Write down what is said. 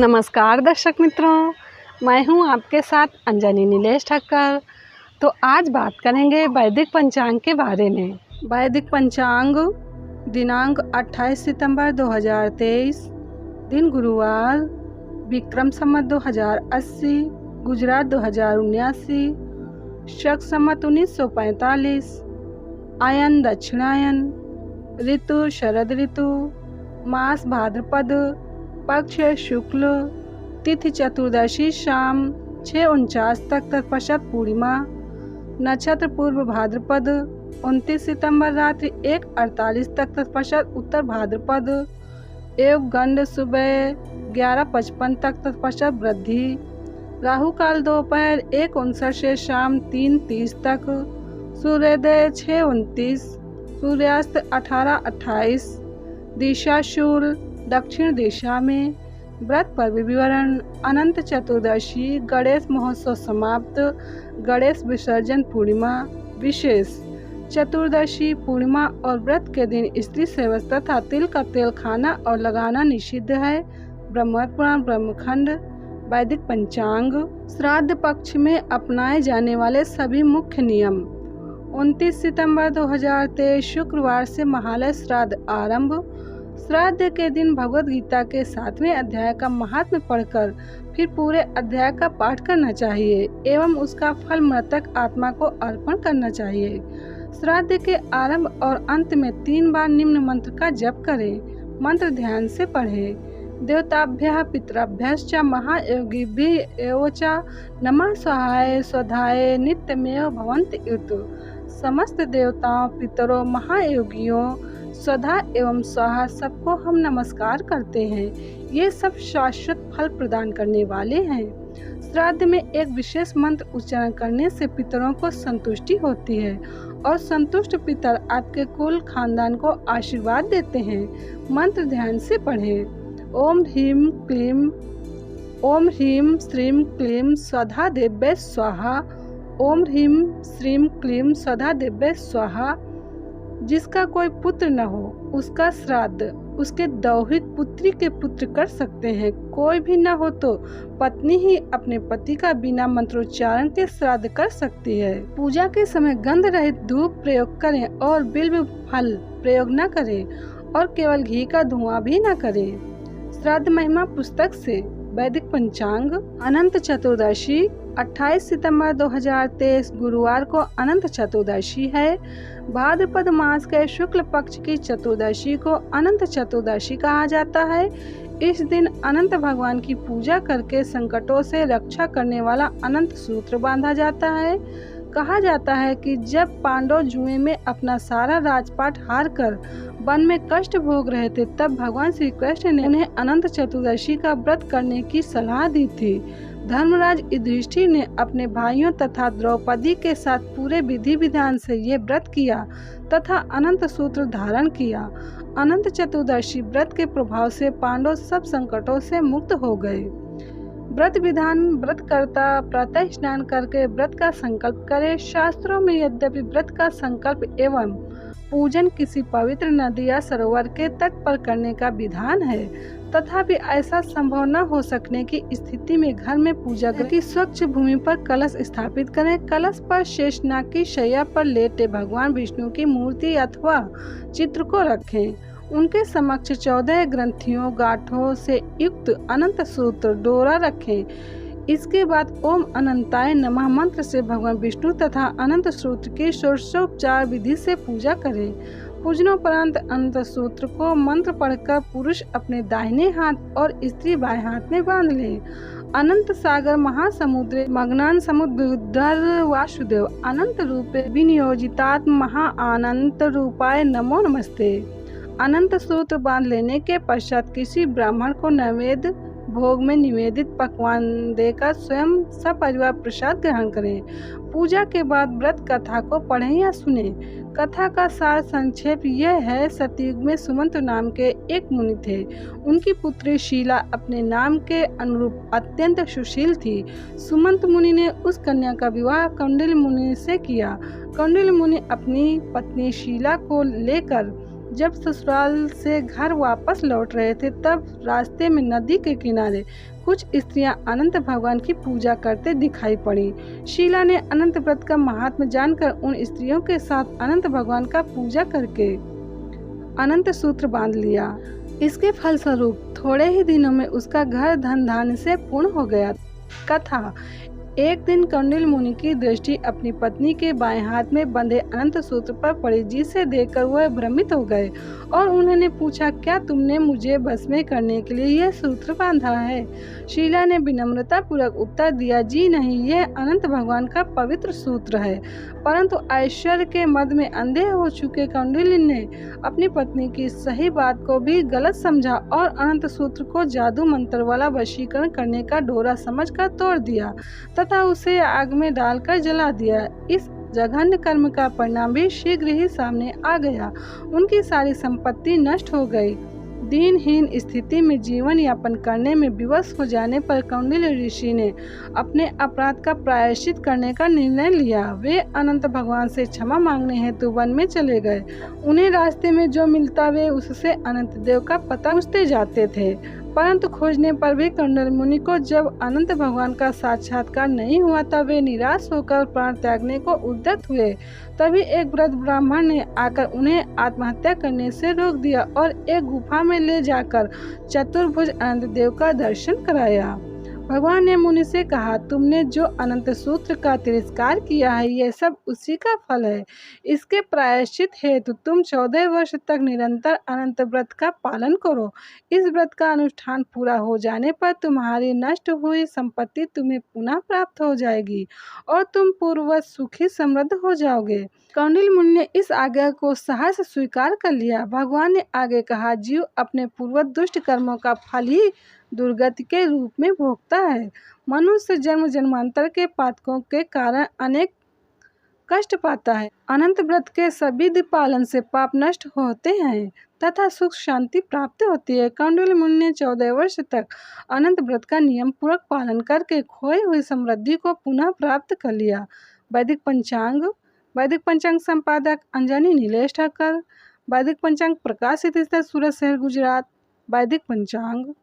नमस्कार दर्शक मित्रों, मैं हूं आपके साथ अंजनी नीलेश ठक्कर। तो आज बात करेंगे वैदिक पंचांग के बारे में। वैदिक पंचांग दिनांक 28 सितंबर 2023, दिन गुरुवार, विक्रम संवत 2080, गुजरात 2079, शक संवत 1945, आयन दक्षिणायन, ऋतु शरद ऋतु, मास भाद्रपद, पक्ष शुक्ल, तिथि चतुर्दशी शाम 6:49 तक तत्पश्चात पूर्णिमा, नक्षत्र पूर्व भाद्रपद, 29 सितंबर रात्रि 1:48 तक तत्पश्चात उत्तर भाद्रपद, योग गंड सुबह 11:55 तक तत्पश्चात वृद्धि, राहु काल दोपहर 1:59 से शाम 3:30 तक, सूर्योदय 6:29, सूर्यास्त 18:28, दिशा शूल दक्षिण दिशा में। व्रत पर्व विवरण: अनंत चतुर्दशी, गणेश महोत्सव समाप्त, गणेश विसर्जन पूर्णिमा। विशेष: चतुर्दशी, पूर्णिमा और व्रत के दिन स्त्री सेवक तथा तिल का तेल खाना और लगाना निषिद्ध है। ब्रह्मपुराण पुराण ब्रह्मखंड। वैदिक पंचांग: श्राद्ध पक्ष में अपनाए जाने वाले सभी मुख्य नियम। 29 सितंबर 2023 शुक्रवार से महालय श्राद्ध आरंभ। श्राद्ध के दिन भगवद गीता के 7वें अध्याय का महात्म्य पढ़कर फिर पूरे अध्याय का पाठ करना चाहिए एवं उसका फल मृतक आत्मा को अर्पण करना चाहिए। श्राद्ध के आरंभ और अंत में 3 बार निम्न मंत्र का जप करें। मंत्र ध्यान से पढ़ें। देवताभ्यः पितृभ्यश्च महायोगिभ्यः एव च नमः स्वाहाय स्वधाय नित्यमेव भवन्ति युत। समस्त देवताओं, पितरों, महायोगियों, स्वधा एवं स्वाहा सबको हम नमस्कार करते हैं। ये सब शाश्वत फल प्रदान करने वाले हैं। श्राद्ध में एक विशेष मंत्र उच्चारण करने से पितरों को संतुष्टि होती है और संतुष्ट पितर आपके कुल खानदान को आशीर्वाद देते हैं। मंत्र ध्यान से पढ़ें। ओम ह्रीं श्रीं क्लीं स्वधा देव्यै स्वाहा। ओम ह्रीं श्रीं क्लीं स्वधा देव्यै स्वाहा। जिसका कोई पुत्र न हो उसका श्राद्ध उसके दौहित पुत्री के पुत्र कर सकते हैं। कोई भी न हो तो पत्नी ही अपने पति का बिना मंत्रोच्चारण के श्राद्ध कर सकती है। पूजा के समय गंध रहित धूप प्रयोग करें और बिल्व फल प्रयोग न करें और केवल घी का धुआं भी न करें। श्राद्ध महिमा पुस्तक से। वैदिक पंचांग: अनंत चतुर्दशी 28 सितंबर 2023 गुरुवार को अनंत चतुर्दशी है। भाद्रपद मास के शुक्ल पक्ष की चतुर्दशी को अनंत चतुर्दशी कहा जाता है। इस दिन अनंत भगवान की पूजा करके संकटों से रक्षा करने वाला अनंत सूत्र बांधा जाता है। कहा जाता है कि जब पांडव जुए में अपना सारा राजपाट हार कर वन में कष्ट भोग रहे थे, तब भगवान श्री कृष्ण ने उन्हें अनंत चतुर्दशी का व्रत करने की सलाह दी थी। धर्मराज युधिष्ठिर ने अपने भाइयों तथा द्रौपदी के साथ पूरे विधि विधान से ये व्रत किया तथा अनंत सूत्र धारण किया। अनंत चतुर्दशी व्रत के प्रभाव से पांडव सब संकटों से मुक्त हो गए। व्रत विधान: व्रतकर्ता प्रातः स्नान करके व्रत का संकल्प करे। शास्त्रों में यद्यपि व्रत का संकल्प एवं पूजन किसी पवित्र नदी या सरोवर के तट पर करने का विधान है, तथापि ऐसा संभव न हो सकने की स्थिति में घर में पूजा की स्वच्छ भूमि पर कलश स्थापित करें। कलश पर शेषनाग की शैया पर लेटे भगवान विष्णु की मूर्ति अथवा चित्र को रखें। उनके समक्ष 14 ग्रंथियों गांठों से युक्त अनंत सूत्र डोरा रखें। इसके बाद ओम अनंताय नमः मंत्र से भगवान विष्णु तथा अनंत सूत्र की षोडशोपचार विधि से पूजा करें। पूजनोपरांत अनंत सूत्र को मंत्र पढ़कर पुरुष अपने दाहिने हाथ और स्त्री बाएं हाथ में बांध ले। अनंत सागर महासमुद्रे मग्नान समुद्र वासुदेव अनंत रूपे विनियोजितात् महा अनंत रूपाय नमो नमस्ते। अनंत सूत्र बांध लेने के पश्चात किसी ब्राह्मण को नैवेद्य भोग में निवेदित पकवान देकर स्वयं सपरिवार प्रसाद ग्रहण करें। पूजा के बाद व्रत कथा को पढ़ें या सुने। कथा का सार संक्षेप यह है। सतयुग में सुमंत नाम के एक मुनि थे। उनकी पुत्री शीला अपने नाम के अनुरूप अत्यंत सुशील थी। सुमंत मुनि ने उस कन्या का विवाह कौंडिल्य मुनि से किया। कौंडिल्य मुनि अपनी पत्नी शीला को लेकर जब ससुराल से घर वापस लौट रहे थे तब रास्ते में नदी के किनारे कुछ स्त्रियां अनंत भगवान की पूजा करते दिखाई पड़ी। शीला ने अनंत व्रत का महात्म्य जानकर उन स्त्रियों के साथ अनंत भगवान का पूजा करके अनंत सूत्र बांध लिया। इसके फलस्वरूप थोड़े ही दिनों में उसका घर धन धान्य से पूर्ण हो गया। कथा। एक दिन कौंडिन्य मुनि की दृष्टि अपनी पत्नी के बाएं हाथ में बंधे अनंत सूत्र पर पड़ी, जिसे देखकर वह भ्रमित हो गए और उन्होंने पूछा, क्या तुमने मुझे भस्म करने के लिए यह सूत्र बांधा है? शीला ने विनम्रता पूर्वक उत्तर दिया, जी नहीं, यह अनंत भगवान का पवित्र सूत्र है। परंतु ऐश्वर्य के मद में अंधे हो चुके कौंडिन्य ने अपनी पत्नी की सही बात को भी गलत समझा और अनंत सूत्र को जादू मंत्र वाला वशीकरण करने का डोरा समझकर तोड़ दिया तथा उसे आग में डालकर जला दिया। इस जघन्य कर्म का परिणाम भी शीघ्र ही सामने आ गया। उनकी सारी संपत्ति नष्ट हो गई। दीनहीन स्थिति में जीवन यापन करने में विवश हो जाने पर कौंडिन्य ऋषि ने अपने अपराध का प्रायश्चित करने का निर्णय लिया। वे अनंत भगवान से क्षमा मांगने हेतु वन में चले गए। उन्हें रास्ते में जो मिलता वे उससे अनंत देव का पता पूछते जाते थे, परंतु खोजने पर भी कौंडिन्य मुनि को जब अनंत भगवान का साक्षात्कार नहीं हुआ तब वे निराश होकर प्राण त्यागने को उद्यत हुए। तभी एक वृद्ध ब्राह्मण ने आकर उन्हें आत्महत्या करने से रोक दिया और एक गुफा में ले जाकर चतुर्भुज अनंत देव का दर्शन कराया। भगवान ने मुनि से कहा, तुमने जो अनंत सूत्र का तिरस्कार किया है यह सब उसी का फल है। इसके प्रायश्चित हेतु तुम 14 वर्ष तक निरंतर अनंत व्रत का पालन करो। इस व्रत का अनुष्ठान पूरा हो जाने पर तुम्हारी नष्ट हुई संपत्ति तुम्हें पुनः प्राप्त हो जाएगी और तुम पूर्ववत सुखी समृद्ध हो जाओगे। कौंडिन्य मुनि ने इस आज्ञा को सहर्ष स्वीकार कर लिया। भगवान ने आगे कहा, जीव अपने पूर्वत दुष्ट कर्मों का फल ही दुर्गति के रूप में भोगता है। मनुष्य जन्म जन्मांतर के पातकों के कारण अनेक कष्ट पाता है। अनंत व्रत के सविधि पालन से पाप नष्ट होते हैं तथा सुख शांति प्राप्त होती है। कौंडिन्य मुनि ने 14 वर्ष तक अनंत व्रत का नियम पूर्वक पालन करके खोई हुई समृद्धि को पुनः प्राप्त कर लिया। वैदिक पंचांग संपादक अंजनी नीलेश ठाकर। वैदिक पंचांग प्रकाशित सूरत शहर गुजरात। वैदिक पंचांग।